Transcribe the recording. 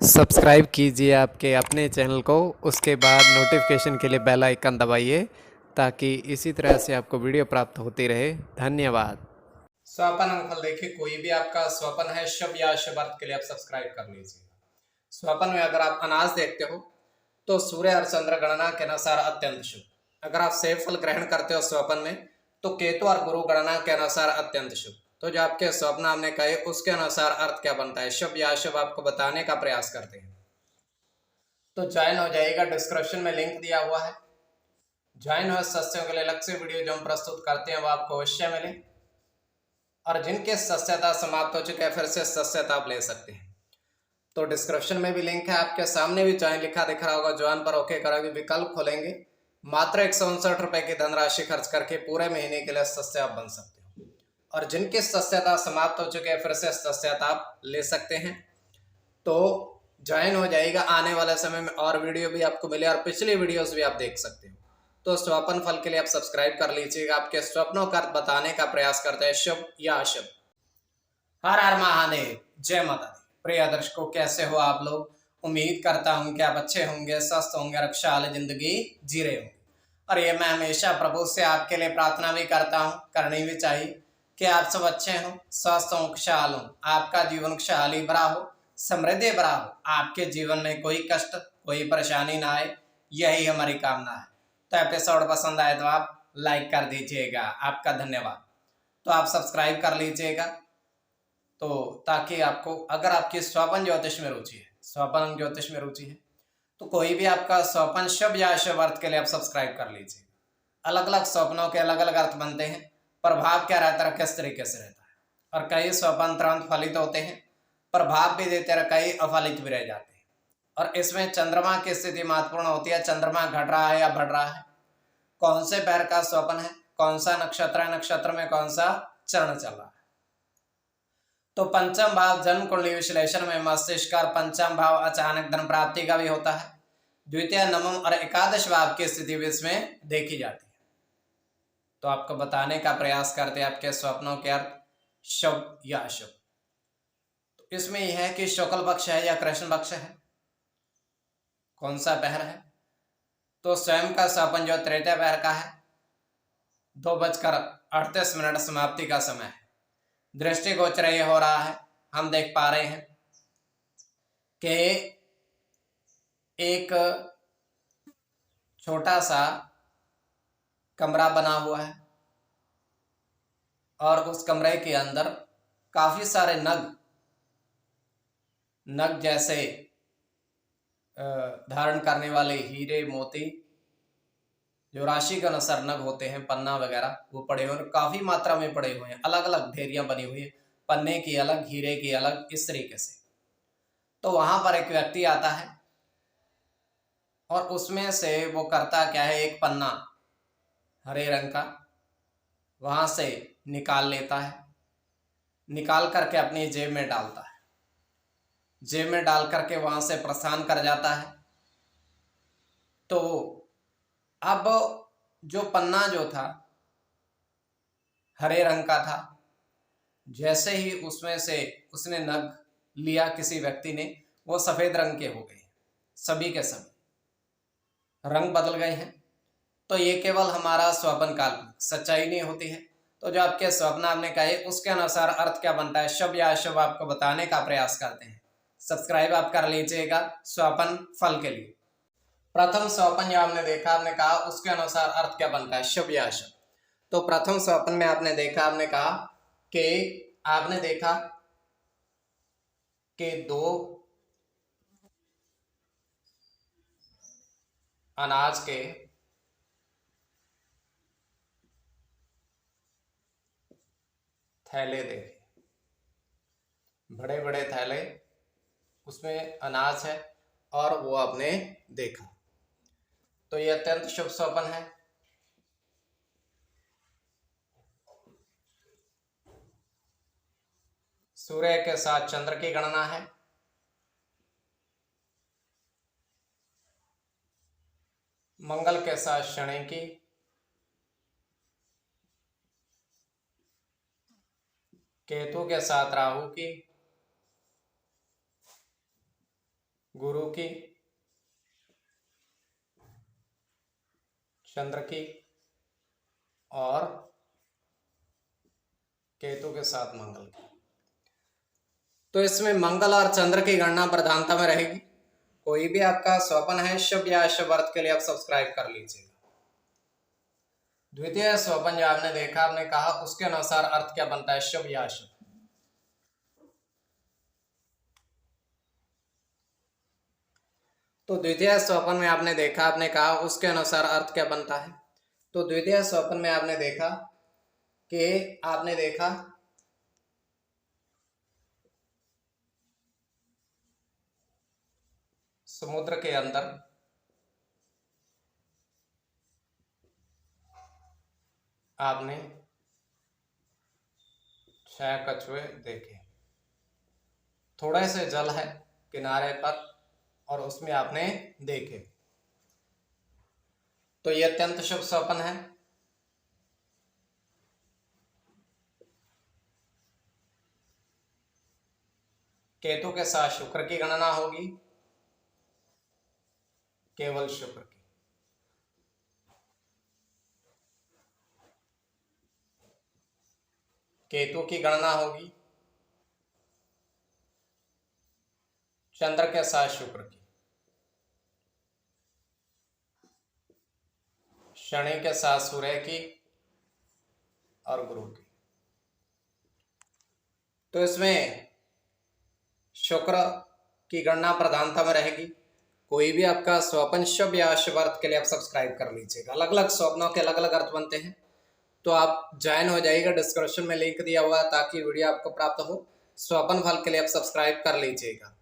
Subscribe कीजिए आपके अपने चैनल को, उसके बाद नोटिफिकेशन के लिए बेल आइकन दबाइए ताकि इसी तरह से आपको वीडियो प्राप्त होती रहे। धन्यवाद। स्वपन अंगफल देखिए, कोई भी आपका स्वपन है शुभ या अशुभ अर्थ के लिए आप सब्सक्राइब कर लीजिएगा। स्वपन में अगर आप अनाज देखते हो तो सूर्य और चंद्र गणना के अनुसार अत्यंत शुभ। अगर आप सेब फल ग्रहण करते हो स्वपन में तो केतु और गुरु गणना के अनुसार अत्यंत शुभ। तो जो आपके स्वप्न हमने कहे उसके अनुसार अर्थ क्या बनता है, शुभ या अशुभ, आपको बताने का प्रयास करते हैं। तो ज्वाइन हो जाइएगा, डिस्क्रिप्शन में लिंक दिया हुआ है। ज्वाइन हुए सदस्यों के लिए अलग से वीडियो जो हम प्रस्तुत करते हैं वो आपको अवश्य मिले, और जिनके सदस्यता समाप्त हो चुके हैं फिर से सदस्यता आप ले सकते हैं। तो डिस्क्रिप्शन में भी लिंक है, आपके सामने भी ज्वाइन लिखा दिख रहा होगा। ज्वाइन पर ओके करोगे, विकल्प खोलेंगे, मात्र 159 रुपए की धनराशि खर्च करके पूरे महीने के लिए सदस्य आप बन सकते हो। और जिनकी सदस्यता समाप्त हो चुके हैं फिर से सदस्यता आप ले सकते हैं। तो ज्वाइन हो जाएगा, आने वाले समय में और वीडियो भी आपको मिले और पिछली वीडियोस भी आप देख सकते हो। तो स्वपन फल के लिए आप सब्सक्राइब कर लीजिएगा। आपके स्वप्नों का बताने का प्रयास करते हैं, शुभ या अशुभ। हर हर महादेव, जय माता दी। प्रिय दर्शकों, कैसे हो आप लोग? उम्मीद करता हूं कि आप अच्छे होंगे, स्वस्थ होंगे, रक्षा वाली जिंदगी जी रहे होंगे। और ये मैं हमेशा प्रभु से आपके लिए प्रार्थना भी करता हूं, करनी भी चाहिए कि आप सब अच्छे हों, स्वस्थ हों, खुशहाल हों, आपका जीवन खुशहाली भरा हो, समृद्धि भरा हो, आपके जीवन में कोई कष्ट कोई परेशानी ना आए, यही हमारी कामना है। तो एपिसोड पसंद आए तो आप लाइक कर दीजिएगा, आपका धन्यवाद। तो आप सब्सक्राइब कर लीजिएगा, तो ताकि आपको, अगर आपकी स्वपन ज्योतिष में रुचि है, स्वपन ज्योतिष में रुचि है, तो कोई भी आपका स्वपन शुभ या अशुभ अर्थ के लिए आप सब्सक्राइब कर लीजिए। अलग अलग स्वप्नों के अलग अलग अर्थ बनते हैं, प्रभाव क्या रहता है, किस तरीके से रहता है। और कई स्वपन तुरंत फलित होते हैं, प्रभाव भी देते हैं, कई अफलित भी रह जाते हैं। और इसमें चंद्रमा की स्थिति महत्वपूर्ण होती है। चंद्रमा घट रहा है या बढ़ रहा है, कौन से पैर का स्वपन है, कौन सा नक्षत्र है, नक्षत्र में कौन सा चरण चल रहा है। तो पंचम भाव जन्म कुंडली विश्लेषण में मस्तिष्क और पंचम भाव अचानक धन प्राप्ति का भी होता है। द्वितीय, नवम और एकादश भाव की स्थिति भी इसमें देखी जाती है। तो आपको बताने का प्रयास करते हैं आपके स्वप्नों के अर्थ, शुभ या अशुभ। तो इसमें यह है कि शुक्ल पक्ष है या कृष्ण पक्ष है, कौन सा पहर है। तो स्वयं का स्वपन जो तृतीय पहर का है, 2:38 समाप्ति का समय है। दृष्टिगोचर ये हो रहा है, हम देख पा रहे हैं कि एक छोटा सा कमरा बना हुआ है और उस कमरे के अंदर काफी सारे नग जैसे धारण करने वाले हीरे मोती, जो राशि के अनुसार नग होते हैं, पन्ना वगैरह, वो पड़े हुए हैं, काफी मात्रा में पड़े हुए हैं। अलग अलग ढेरियां बनी हुई है, पन्ने की अलग, हीरे की अलग, इस तरीके से। तो वहां पर एक व्यक्ति आता है और उसमें से वो करता क्या है, एक पन्ना हरे रंग का वहां से निकाल लेता है, निकाल करके अपनी जेब में डालता है, जेब में डाल करके वहां से प्रस्थान कर जाता है। तो अब जो पन्ना जो था हरे रंग का था, जैसे ही उसमें से उसने नग लिया किसी व्यक्ति ने, वो सफेद रंग के हो गए, सभी के सभी रंग बदल गए हैं। तो ये केवल हमारा स्वप्न काल, सच्चाई नहीं होती है। तो जो आपके स्वप्न आपने कहे उसके अनुसार अर्थ क्या बनता है, शुभ या अशुभ, आपको बताने का प्रयास करते हैं। सब्सक्राइब आप कर लीजिएगा स्वपन फल के लिए। प्रथम स्वपन जो आपने देखा, आपने कहा उसके अनुसार अर्थ क्या बनता है, शुभ या अशुभ। तो प्रथम स्वपन में आपने देखा, आपने कहा कि आपने देखा कि दो अनाज के थैले देखे, बड़े बड़े थैले, उसमें अनाज है और वो आपने देखा। तो ये अत्यंत शुभ स्वप्न है। सूर्य के साथ चंद्र की गणना है, मंगल के साथ शनि की, केतु के साथ राहु की, गुरु की, चंद्र की और केतु के साथ मंगल की। तो इसमें मंगल और चंद्र की गणना प्रधानता में रहेगी। कोई भी आपका स्वपन है शुभ या अशुभ अर्थ के लिए आप सब्सक्राइब कर लीजिएगा। द्वितीय स्वपन जो आपने देखा, आपने कहा उसके अनुसार अर्थ क्या बनता है, शुभ या अशुभ। तो द्वितीय स्वपन में आपने देखा, आपने कहा उसके अनुसार अर्थ क्या बनता है। तो द्वितीय स्वपन में आपने देखा समुद्र के अंदर आपने 6 कछुए देखे, थोड़े से जल है किनारे पर और उसमें आपने देखे। तो यह अत्यंत शुभ स्वप्न है। केतु के साथ शुक्र की गणना होगी, केवल शुक्र की। केतु की गणना होगी चंद्र के साथ शुक्र की, शनि के साथ सूर्य की और गुरु की। तो इसमें शुक्र की गणना प्रधानता में रहेगी। कोई भी आपका स्वप्न शुभ या अशुभ अर्थ के लिए आप सब्सक्राइब कर लीजिएगा। अलग अलग स्वप्नों के अलग अलग अर्थ बनते हैं, तो आप ज्वाइन हो जाइएगा। डिस्क्रिप्शन में लिंक दिया हुआ है ताकि वीडियो आपको प्राप्त हो। स्वप्न फल के लिए आप सब्सक्राइब कर लीजिएगा।